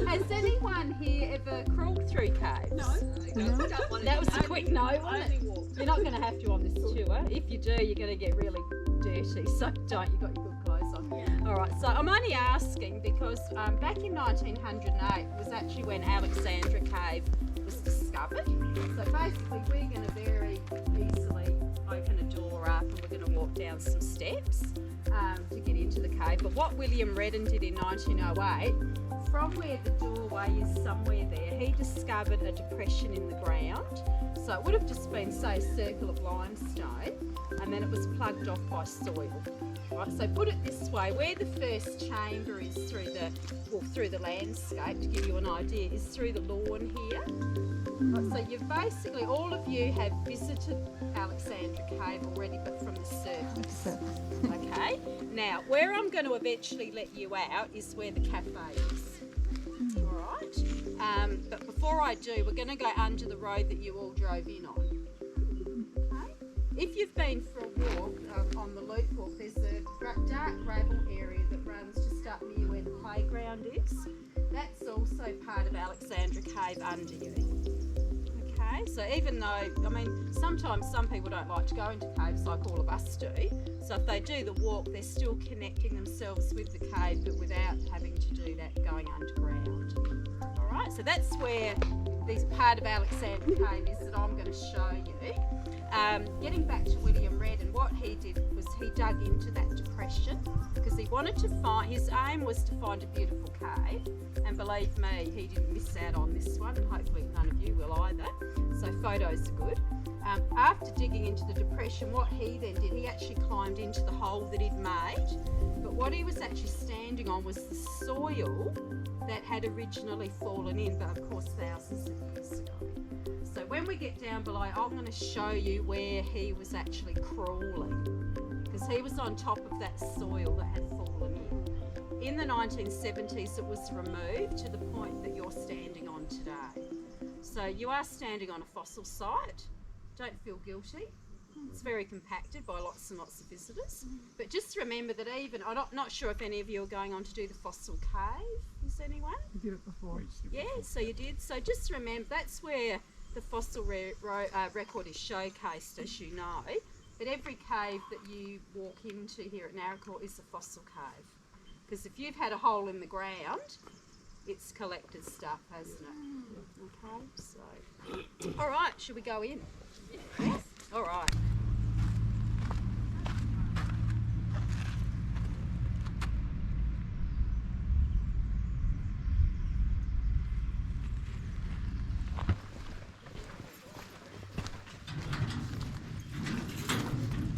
Has anyone here ever crawled through caves? No. That was a quick no, wasn't it? You're not going to have to on this tour. If you do, you're going to get really dirty. So don't. You've got your good clothes on. Yeah. All right. So I'm only asking because back in 1908 was actually when Alexandra Cave was discovered. So basically, we're going to very easily open a door up and we're going to walk down some steps to get into the cave. But what William Redden did in 1908, from where the doorway is somewhere there, he discovered a depression in the ground. So it would have just been, say, a circle of limestone, and then it was plugged off by soil. Right, so put it this way, where the first chamber is through the landscape, to give you an idea, is through the lawn here. Right, so you've basically, all of you have visited Alexandra Cave already, but from the surface. Okay, now where I'm going to eventually let you out is where the cafe is. Alright, but before I do, we're going to go under the road that you all drove in on. Okay? If you've been for a walk on the loop walk, there's a dark gravel area that runs just up near where the playground is. That's also part of Alexandra Cave under you. Okay, so even though, I mean, sometimes some people don't like to go into caves like all of us do. So if they do the walk, they're still connecting themselves with the cave, but without having to do that going underground. All right, so that's where this part of Alexandra Cave is that I'm going to show you. Getting back to William Redden, what he did was he dug into that depression because he wanted to find, his aim was to find a beautiful cave, and believe me, he didn't miss out on this one, and hopefully none of you will either, so photos are good. After digging into the depression, what he then did, he actually climbed into the hole that he'd made, but what he was actually standing on was the soil that had originally fallen in, but of course thousands of years ago. So when we get down below, I'm going to show you where he was actually crawling, because he was on top of that soil that had fallen in. In the 1970s, it was removed to the point that you're standing on today. So you are standing on a fossil site. Don't feel guilty. It's very compacted by lots and lots of visitors. But just remember that even, I'm not sure if any of you are going on to do the fossil cave. Is anyone? We did it before. Yeah, so you did. So just remember, that's where the fossil record is showcased, as you know. But every cave that you walk into here at Naracoorte is a fossil cave. Because if you've had a hole in the ground, it's collected stuff, hasn't it? Okay, so. All right, should we go in? Yes? All right.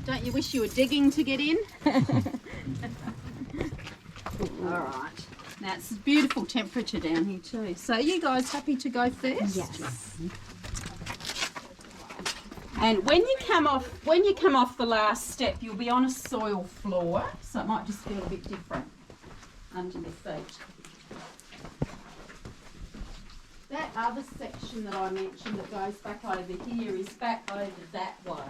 Don't you wish you were digging to get in? All right. Now it's a beautiful temperature down here too. So are you guys happy to go first? Yes. And when you come off the last step, you'll be on a soil floor, so it might just feel a bit different under your feet. That other section that I mentioned that goes back over here is back over that way.